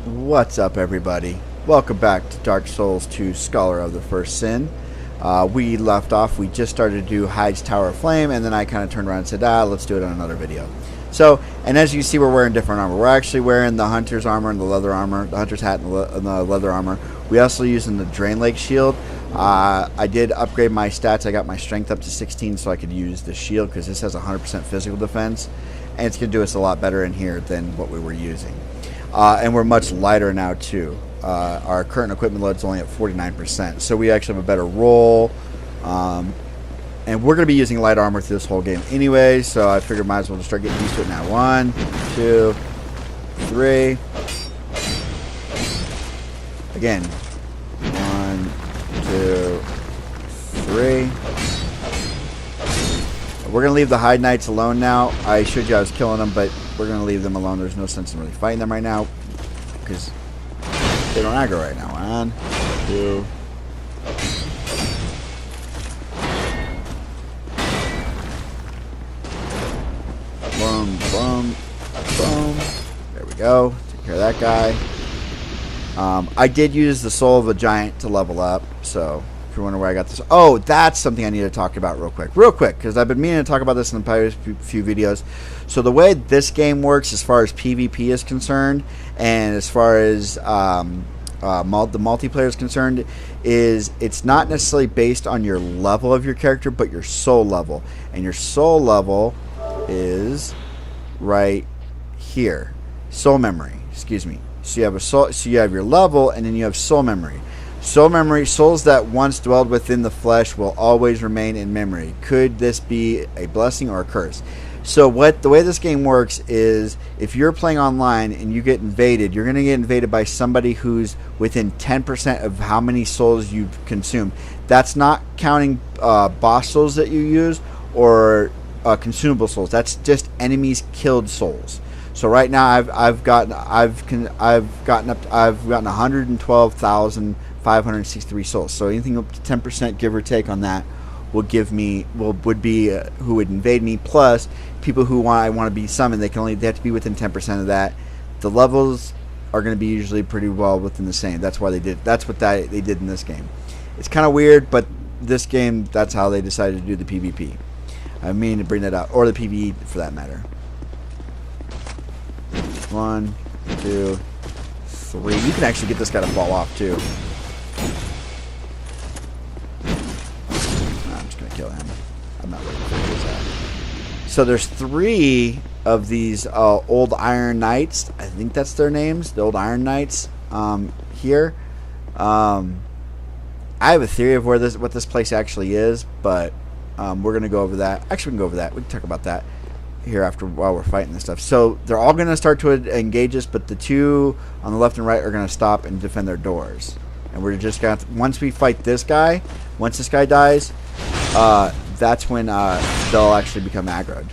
What's up, everybody? Welcome back to Dark Souls 2 Scholar of the First Sin. We left off, we just started to do Heide's Tower of Flame, and then I kind of turned around and said, let's do it on another video. So, and as you see, we're wearing different armor. We're actually wearing the Hunter's armor and the leather armor, the Hunter's hat and the leather armor. We also using the Drain Lake shield. I did upgrade my stats. I got my strength up to 16 so I could use the shield because this has 100% physical defense, and it's going to do us a lot better in here than what we were using. And we're much lighter now too. Our current equipment load is only at 49%, so we actually have a better roll. And we're going to be using light armor through this whole game anyway, so I figured might as well just start getting used to it now. 1, 2, 3. Again. 1, 2, 3. We're going to leave the Heide Knights alone now. I showed you I was killing them, but we're going to leave them alone. There's no sense in really fighting them right now because they don't aggro right now. 1, 2. Boom, boom, boom. There we go. Take care of that guy. I did use the Soul of a Giant to level up, so if you're wondering where I got this. Oh, that's something I need to talk about real quick, because I've been meaning to talk about this in the previous few videos. So the way this game works as far as PvP is concerned, and as far as the multiplayer is concerned, is it's not necessarily based on your level of your character, but your soul level. And your soul level is right here. Soul memory, excuse me. So you have a soul, so you have your level, and then you have soul memory. Soul memory, souls that once dwelled within the flesh will always remain in memory. Could this be a blessing or a curse? So the way this game works is if you're playing online and you get invaded, you're going to get invaded by somebody who's within 10% of how many souls you've consumed. That's not counting boss souls that you use or consumable souls. That's just enemies killed souls. So right now I've gotten 112,563 souls. So anything up to 10% give or take on that would be who would invade me, plus people who I want to be summoned. They have to be within 10% of that. The levels are going to be usually pretty well within the same. That's why they did in this game. It's kind of weird, but this game, that's how they decided to do the PvP. I mean to bring that out, or the PvE for that matter. 1, 2, 3. You can actually get this guy to fall off too. I'm just gonna kill him. I'm not waiting for his at. So there's 3 of these old Iron Knights. I think that's their names, the old Iron Knights. Here, I have a theory of what this place actually is, but we're gonna go over that. Actually, we can go over that. We can talk about that here while we're fighting this stuff. So they're all going to start to engage us, but the 2 on the left and right are going to stop and defend their doors. And we're just going to, once we fight this guy, once this guy dies, that's when they'll actually become aggroed.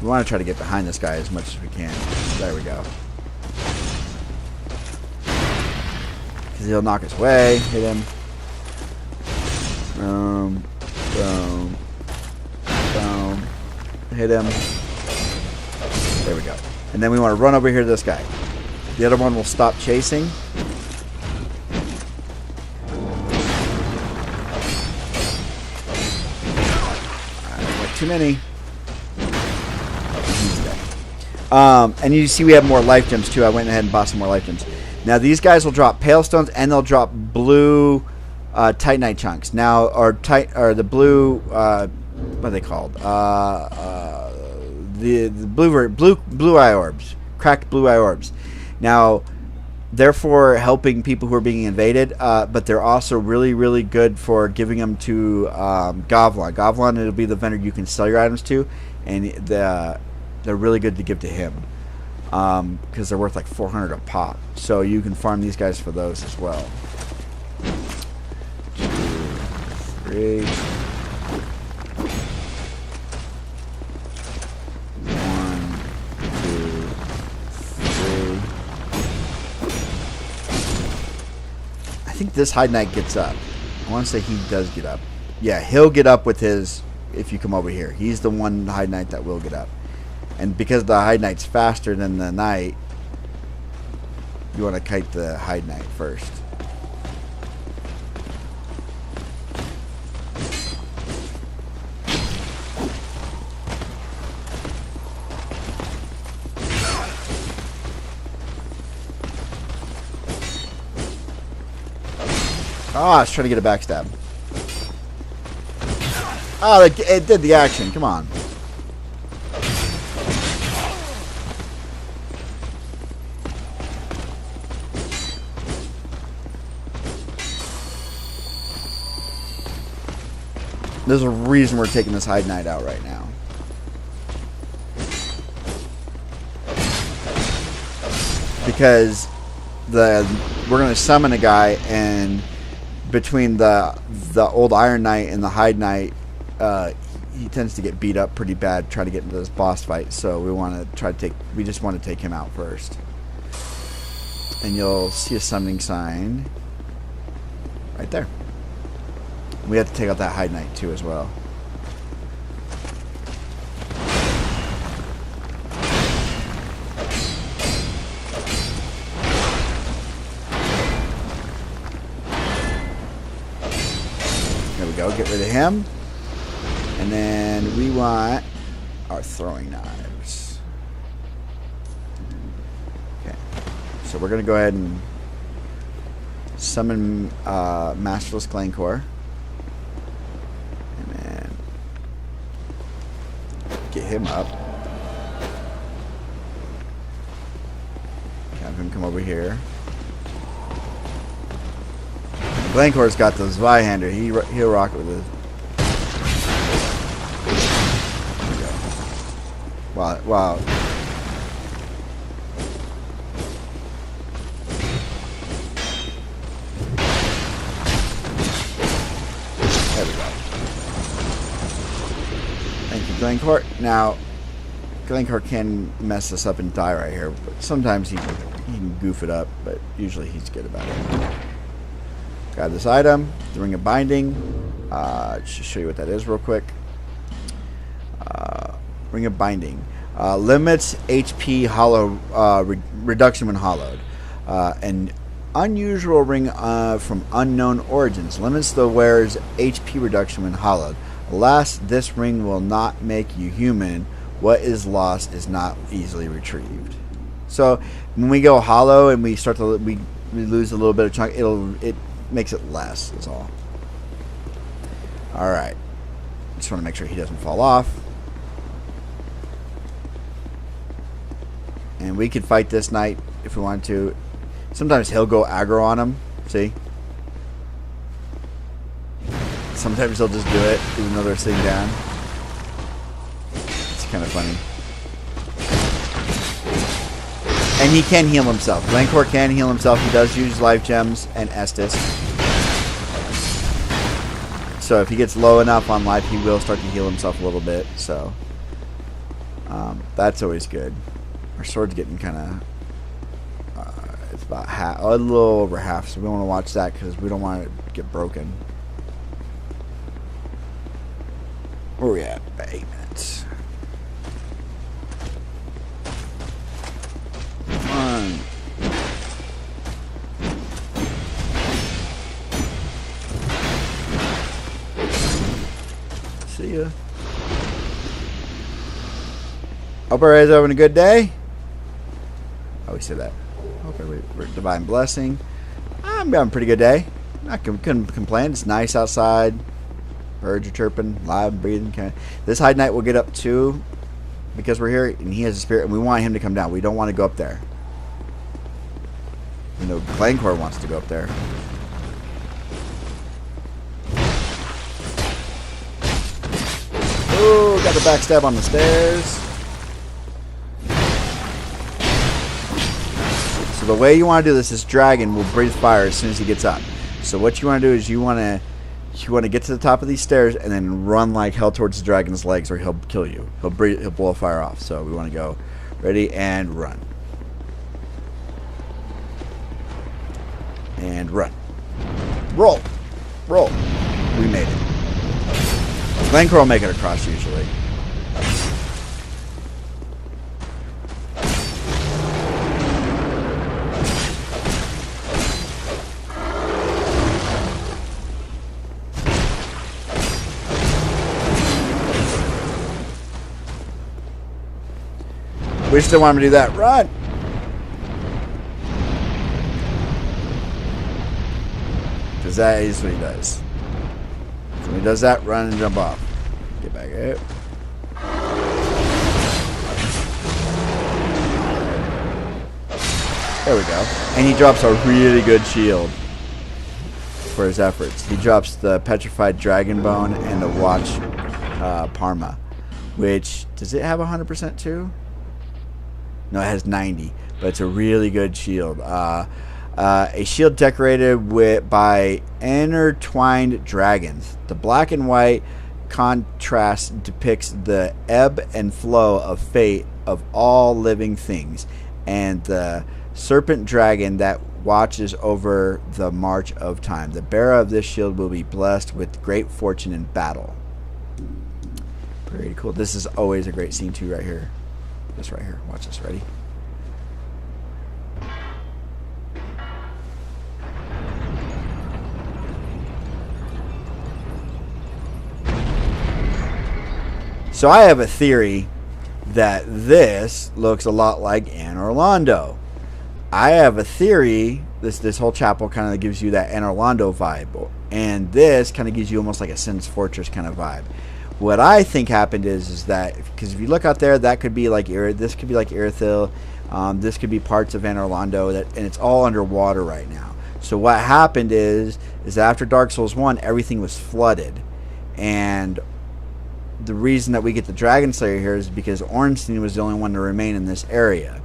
We want to try to get behind this guy as much as we can. There we go. Because he'll knock us away, hit him. Boom, boom. Boom. Hit him. There we go. And then we want to run over here to this guy. The other one will stop chasing. Alright, too many. He's dead. And you see we have more life gems too. I went ahead and bought some more life gems. Now these guys will drop pale stones and they'll drop blue titanite chunks. Now, or the blue what are they called? The blue eye orbs, cracked blue eye orbs. Now, therefore helping people who are being invaded, but they're also really, really good for giving them to Govlon. Govlon, it'll be the vendor you can sell your items to, and they're really good to give to him because they're worth like 400 a pop. So you can farm these guys for those as well. 2, 3. 1, 2, 3. I think this Heide Knight gets up. I want to say he does get up. Yeah, he'll get up with his, if you come over here. He's the one Heide Knight that will get up. And because the Heide Knight's faster than the Knight, you want to kite the Hide Knight first. Oh, I was trying to get a backstab. Oh, it did the action. Come on. There's a reason we're taking this Hide Knight out right now. Because we're going to summon a guy, and between the old Iron Knight and the Hide Knight, he tends to get beat up pretty bad trying to get into this boss fight. So we just want to take him out first. And you'll see a summoning sign right there. We have to take out that Hide Knight too as well. There we go. Get rid of him. And then we want our throwing knives. Okay. So we're going to go ahead and summon Masterless Glencore. Get him up. Have him come over here. Glencore's got the Zweihander. He'll rock it with it. There we go. Wow. Wow. There we go. Thank you, Glencore. Now, Glencore can mess us up and die right here, but sometimes he can goof it up, but usually he's good about it. Got this item, the Ring of Binding. Just show you what that is real quick. Ring of Binding. Limits HP hollow reduction when hollowed. An unusual ring from unknown origins. Limits the wearer's HP reduction when hollowed. Alas, this ring will not make you human. What is lost is not easily retrieved. So when we go hollow and we start to we lose a little bit of chunk, it makes it less. Is all. All right. Just want to make sure he doesn't fall off. And we could fight this knight if we want to. Sometimes he'll go aggro on him. See. Sometimes they'll just do it, even though they're sitting down. It's kind of funny. And he can heal himself. Glencore can heal himself. He does use life gems and Estus. So if he gets low enough on life, he will start to heal himself a little bit. So that's always good. Our sword's getting kind of... it's about half, a little over half, so we don't want to watch that because we don't want it to get broken. Where are we at? About 8 minutes. Come on. See ya. Hope everybody's having a good day. I always say that. Hope everybody's divine blessing. I'm having a pretty good day. I couldn't complain. It's nice outside. Birds are chirping, loud, breathing. This Hide Knight will get up too, because we're here, and he has a spirit, and we want him to come down. We don't want to go up there. You know, Glencore wants to go up there. Ooh, got the backstab on the stairs. So the way you want to do this dragon will breathe fire as soon as he gets up. So what you want to do is you want to get to the top of these stairs and then run like hell towards the dragon's legs, or he'll kill you. He'll blow fire off. So we want to go ready and run. And run. Roll. Roll. We made it. Glencore will make it across usually. We still want him to do that. Run! Because that is what he does. So when he does that, run and jump off. Get back out. There we go. And he drops a really good shield for his efforts. He drops the Petrified Dragon Bone and the Watch Parma. Which, does it have 100% too? No, it has 90. But it's a really good shield. A shield decorated by intertwined dragons. The black and white contrast depicts the ebb and flow of fate of all living things, and the serpent dragon that watches over the march of time. The bearer of this shield will be blessed with great fortune in battle. Pretty cool. This is always a great scene too, right here. This right here. Watch this. Ready? So I have a theory that this looks a lot like Anor Londo. I have a theory, this whole chapel kind of gives you that Anor Londo vibe, and this kind of gives you almost like a Sin's Fortress kind of vibe. What I think happened is that, because if you look out there, that could be like this could be like Irithyll, this could be parts of Anor Londo, and it's all underwater right now. So what happened is that after Dark Souls 1, everything was flooded, and the reason that we get the Dragon Slayer here is because Ornstein was the only one to remain in this area.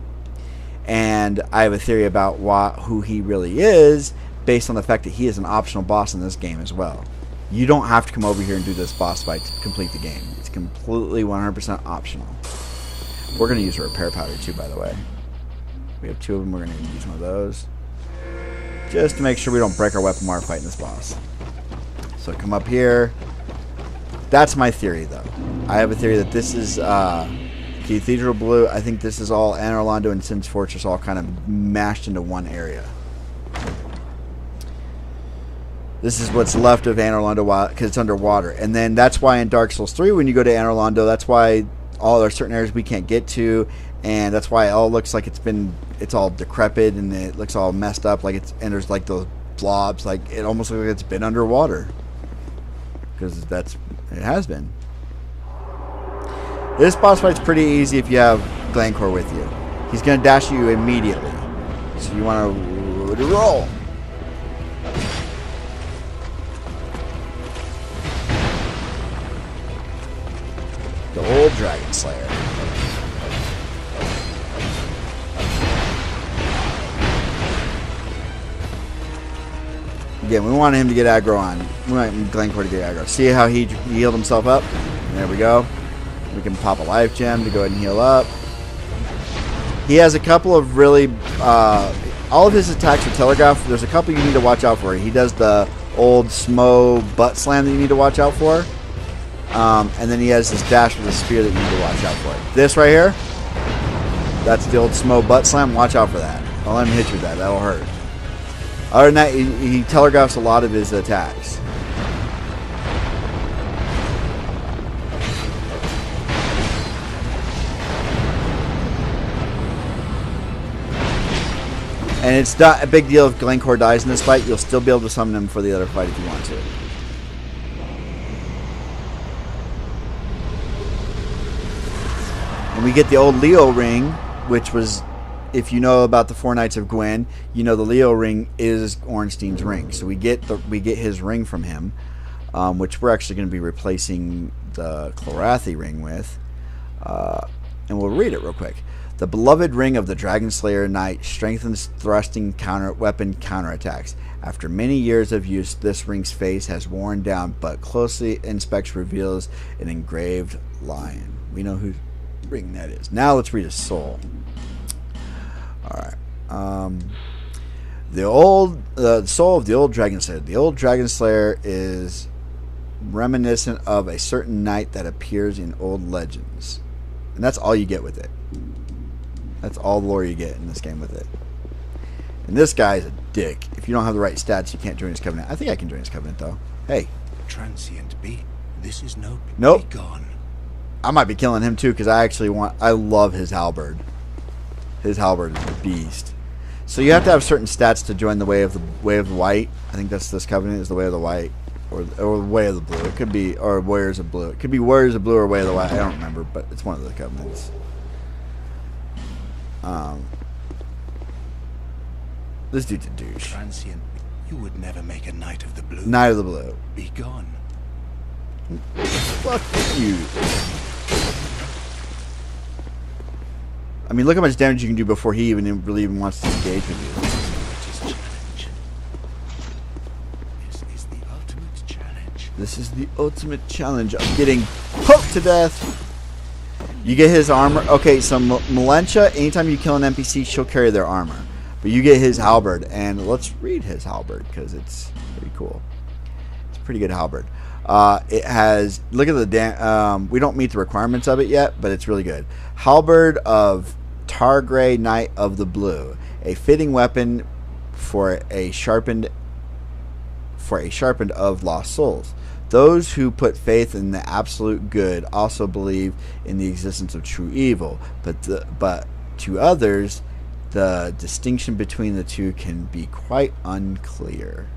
And I have a theory about who he really is, based on the fact that he is an optional boss in this game as well. You don't have to come over here and do this boss fight to complete the game. It's completely 100% optional. We're going to use a repair powder too, by the way. We have 2 of them. We're going to use one of those, just to make sure we don't break our weapon while we're fighting this boss. So come up here. That's my theory, though. I have a theory that this is Cathedral Blue. I think this is all Anor Londo and Sin's Fortress all kind of mashed into one area. This is what's left of Anor Londo because it's underwater. And then that's why in Dark Souls 3, when you go to Anor Londo, that's why all there are certain areas we can't get to. And that's why it all looks like it's all decrepit and it looks all messed up. And there's like those blobs. Like it almost looks like it's been underwater. Because it has been. This boss fight's pretty easy if you have Glencore with you. He's going to dash you immediately. So you want to roll. The old Dragon Slayer. Again, we want him to get aggro on. We want Glencore to get aggro. See how he healed himself up? There we go. We can pop a life gem to go ahead and heal up. He has a couple of really... all of his attacks are telegraphed. There's a couple you need to watch out for. He does the old Smo butt slam that you need to watch out for. And then he has this dash with a spear that you need to watch out for. This right here, that's the old Smo butt slam. Watch out for that. Don't let him hit you with that. That'll hurt. Other than that, he telegraphs a lot of his attacks. And it's not a big deal if Glencore dies in this fight. You'll still be able to summon him for the other fight if you want to. And we get the old Leo ring, which was, if you know about the Four Knights of Gwyn, you know the Leo ring is Ornstein's ring. So we get his ring from him, which we're actually going to be replacing the Clorathi ring with. And we'll read it real quick. The beloved ring of the Dragon Slayer Knight strengthens thrusting weapon counterattacks. After many years of use, this ring's face has worn down, but closely inspects reveals an engraved lion. We know whose ring that is. Now let's read his soul. Alright. The soul of the old Dragon Slayer. The old Dragon Slayer is reminiscent of a certain knight that appears in old legends. And that's all you get with it. That's all the lore you get in this game with it. And this guy's a dick. If you don't have the right stats, you can't join his covenant. I think I can join his covenant, though. Hey. Transient beat. This is nope. Be gone. I might be killing him, too, because I love his halberd. His halberd is a beast. So you have to have certain stats to join the way of the white. I think that's this covenant is the way of the white, or way of the blue. It could be, or warriors of blue. It could be warriors of blue or way of the white. I don't remember, but it's one of the covenants. This dude's a douche. Transient. You would never make a knight of the blue. Knight of the blue. Be gone. Fuck you. I mean, look how much damage you can do before he really even wants to engage with you. This is the ultimate challenge. This is the ultimate challenge of getting poked to death. You get his armor. Okay, so Melentia, anytime you kill an NPC, she'll carry their armor. But you get his halberd, and let's read his halberd because it's pretty cool. It's a pretty good halberd. It has, look at the we don't meet the requirements of it yet, but it's really good. Halberd of Targray, Knight of the Blue, a fitting weapon for a sharpened of lost souls. Those who put faith in the absolute good also believe in the existence of true evil, but to others, the distinction between the two can be quite unclear.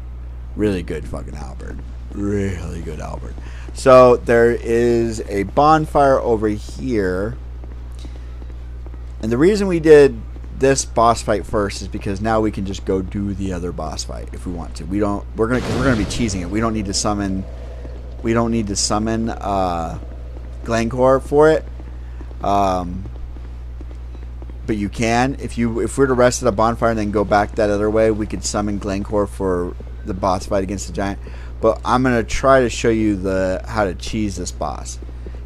Really good fucking halberd. Really good halberd. So there is a bonfire over here. And the reason we did this boss fight first is because now we can just go do the other boss fight if we want to. We're gonna be cheesing it. We don't need to summon Glencore for it. But you can, if we're to rest at a bonfire and then go back that other way, we could summon Glencore for the boss fight against the giant. But I'm gonna try to show you how to cheese this boss.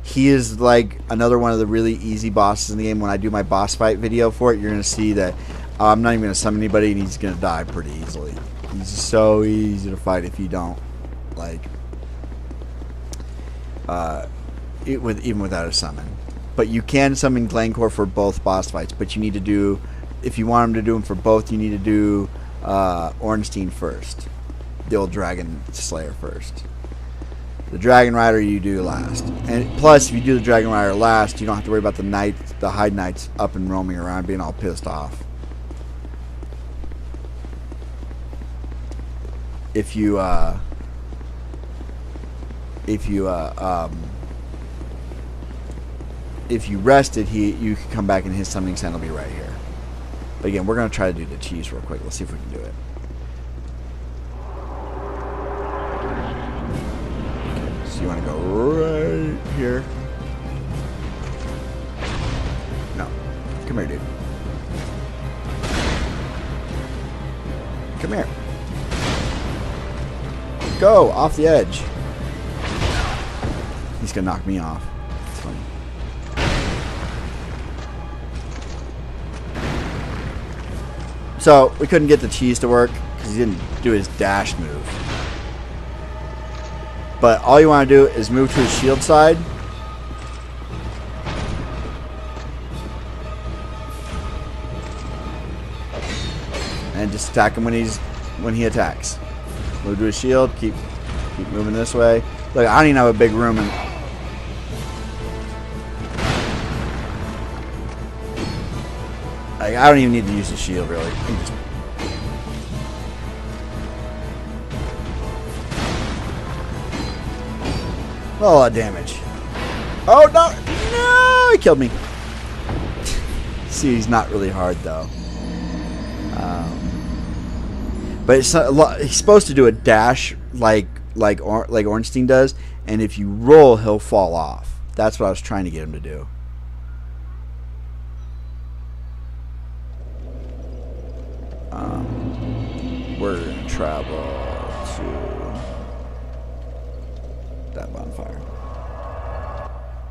He is like another one of the really easy bosses in the game. When I do my boss fight video for it, you're gonna see that I'm not even gonna summon anybody, and he's gonna die pretty easily. He's so easy to fight if you don't like even without a summon. But you can summon Glencore for both boss fights. But you need to do, if you want him to do them for both, you need to do Ornstein first. The old Dragon Slayer first. The Dragon Rider you do last. And plus, if you do the Dragon Rider last, you don't have to worry about the Heide Knights up and roaming around being all pissed off. If you rested, you can come back and his summoning sign will be right here. But again, we're going to try to do the cheese real quick. Let's see if we can do it. Okay, so you want to go right here. No. Come here, dude. Come here. Go! Off the edge. He's going to knock me off. It's funny. So, we couldn't get the cheese to work because he didn't do his dash move. But all you want to do is move to his shield side. And just attack him when he attacks. Move to his shield, keep moving this way. Look, I don't even have a big room in I don't even need to use the shield, really. Just... a lot of damage. Oh, no! No! He killed me. See, he's not really hard, though. But it's not, he's supposed to do a dash like Ornstein does, and if you roll, he'll fall off. That's what I was trying to get him to do. We're going to travel to that bonfire.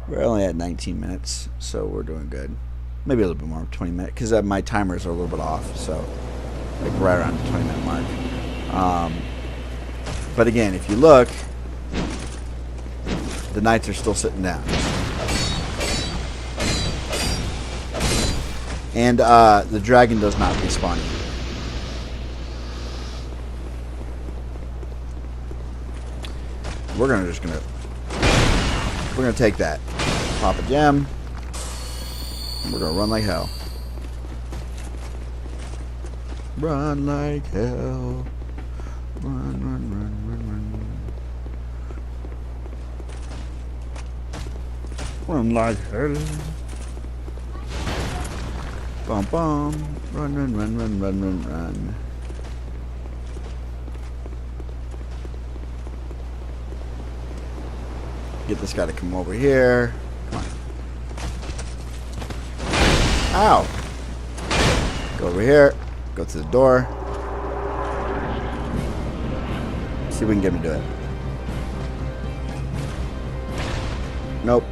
We're only at 19 minutes, so we're doing good. Maybe a little bit more, 20 minutes, because my timers are a little bit off, so like right around the 20-minute mark. But again, if you look, the knights are still sitting down. And the dragon does not respawn either. We're gonna take that, pop a gem, and we're gonna run like hell. Run like hell. Run, run, run, run, run. Run like hell. Bum bum. Run, run, run, run, run, run, run. Get this guy to come over here. Come on. Ow. Go over here. Go to the door. See if we can get him to do it. Nope.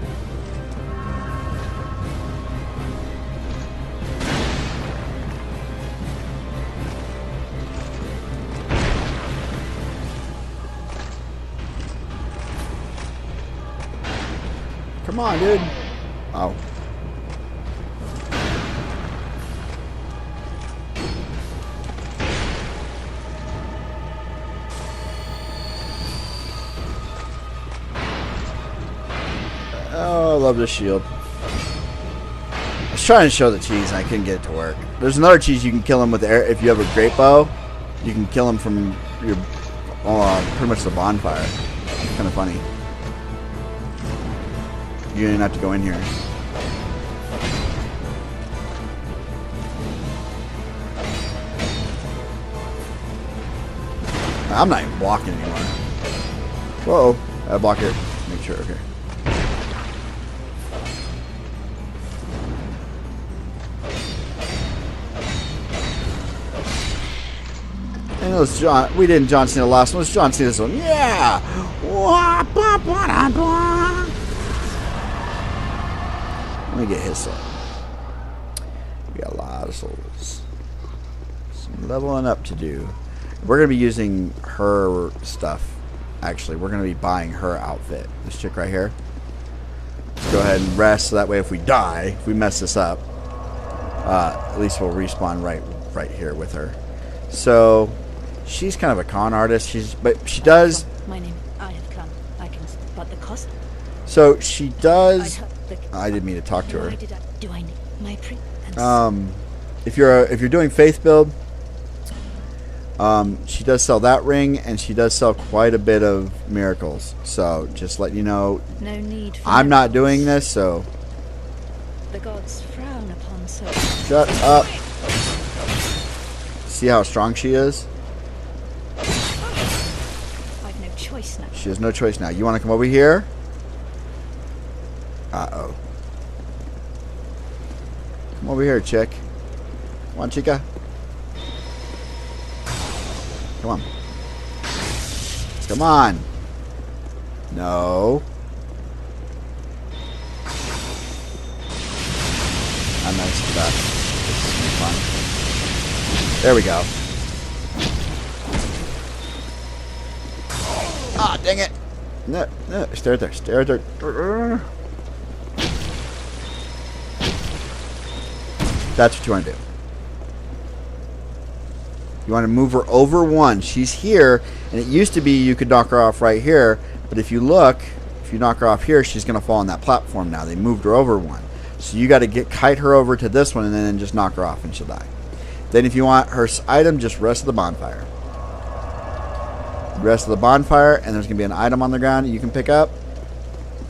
Come on, dude. Oh. Oh, I love this shield. I was trying to show the cheese, and I couldn't get it to work. There's another cheese you can kill him with air. If you have a great bow, you can kill him from your pretty much the bonfire. It's kind of funny. You didn't have to go in here. I'm not even blocking anymore. Whoa. I block it. Make sure. Okay. And it was John. We didn't John Cena the last one. It was John Cena this one. Yeah. Let me get his soul. We got a lot of souls. Some leveling up to do. We're going to be using her stuff. Actually, we're going to be buying her outfit. This chick right here. Let's go ahead and rest so that way if we die, if we mess this up, at least we'll respawn right here with her. So, she's kind of a con artist. But she does... My name, I have come. I can... But the cost? So, she does... I didn't mean to talk to her. Do I need my pre? If you're doing faith build, she does sell that ring, and she does sell quite a bit of miracles. So just let you know, no need for I'm not doing this. So the gods frown upon so. Shut up. See how strong she is? I've no choice now. She has no choice now. You want to come over here? Uh-oh. Come over here, chick. Come on, chica. Come on. Come on. No. I'm nice to that. This is fun. There we go. Ah, dang it. No, no. Stare at there. Stare at there. That's what you want to do. You want to move her over one. She's here, and it used to be you could knock her off right here, but if you look, if you knock her off here, she's going to fall on that platform now. They moved her over one. So you got to kite her over to this one and then just knock her off and she'll die. Then if you want her item, just rest of the bonfire. Rest of the bonfire, and there's going to be an item on the ground you can pick up,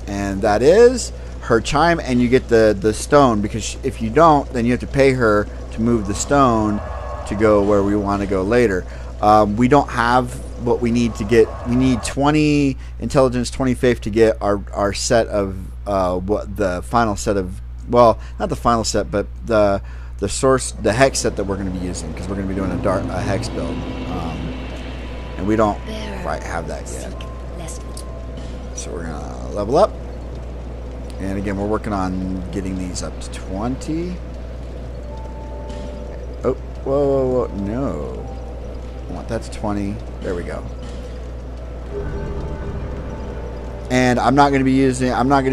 and that is her chime, and you get the stone, because if you don't, then you have to pay her to move the stone to go where we want to go later. We don't have what we need to get. We need 20 intelligence, 20 faith to get our set of what the final set of, well, not the final set, but the source, the hex set that we're going to be using, because we're going to be doing a hex build, and we don't quite have that yet. So we're going to level up. And again, we're working on getting these up to 20. Oh, whoa, no. I want that to 20. There we go. And I'm not going to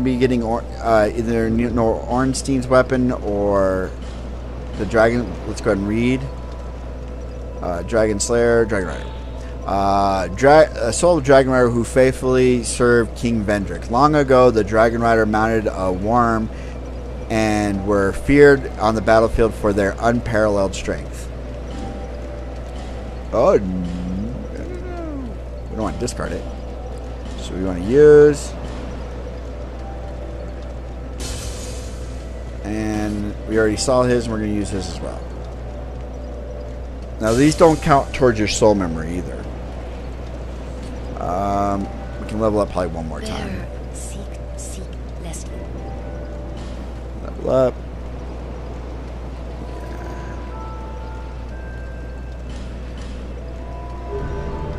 be getting either Ornstein's weapon or the dragon. Let's go ahead and read. Dragon Slayer, Dragon Rider. Soul of Dragon Rider who faithfully served King Vendrick. Long ago, the Dragon Rider mounted a worm and were feared on the battlefield for their unparalleled strength. Oh, no. We don't want to discard it. So we want to use. And we already saw his, and we're going to use his as well. Now, these don't count towards your soul memory either. We can level up probably one more time. Bearer, seek, Leslie. Level up.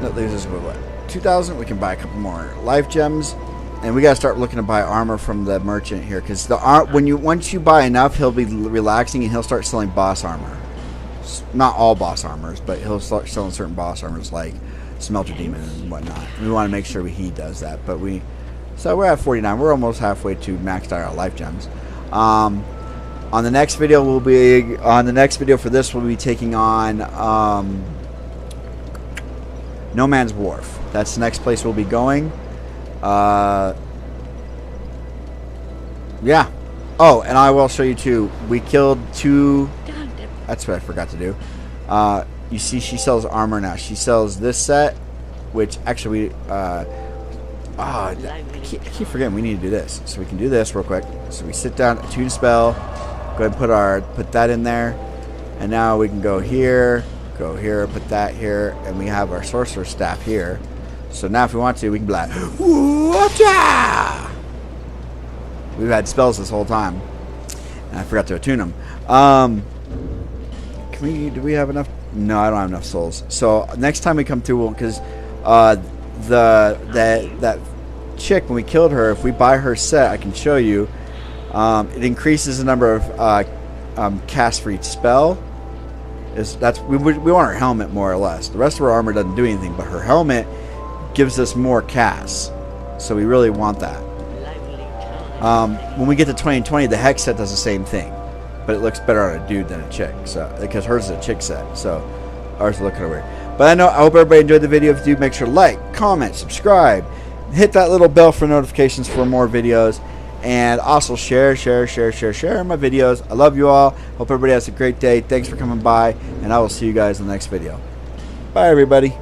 That leaves us with what? 2,000. We can buy a couple more life gems. And we gotta start looking to buy armor from the merchant here, because once you buy enough, he'll be relaxing and he'll start selling boss armor. Not all boss armors, but he'll start selling certain boss armors like Smelter Demon and whatnot. We want to make sure he does that. So we're at 49. We're almost halfway to maxed out our life gems. On the next video, for this, we'll be taking on No Man's Wharf. That's the next place we'll be going. Yeah. Oh, and I will show you too. We killed 2. That's what I forgot to do. You see, she sells armor now. She sells this set, which actually I keep forgetting we need to do this. So we can do this real quick. So we sit down, attune spell, go ahead and put that in there, and now we can go here, put that here, and we have our sorcerer staff here. So now if we want to, we can be like, whoa-cha! We've had spells this whole time, and I forgot to attune them. Do we have enough? No, I don't have enough souls. So next time we come through, because that chick, when we killed her, if we buy her set, I can show you. It increases the number of casts for each spell. We want her helmet more or less. The rest of her armor doesn't do anything, but her helmet gives us more casts. So we really want that. When we get to 2020, the hex set does the same thing, but it looks better on a dude than a chick. So because hers is a chick set, so ours will look kind of weird. But I hope everybody enjoyed the video. If you do, make sure to like, comment, subscribe, hit that little bell for notifications for more videos, and also share my videos. I love you all. Hope everybody has a great day. Thanks for coming by, and I will see you guys in the next video. Bye, everybody.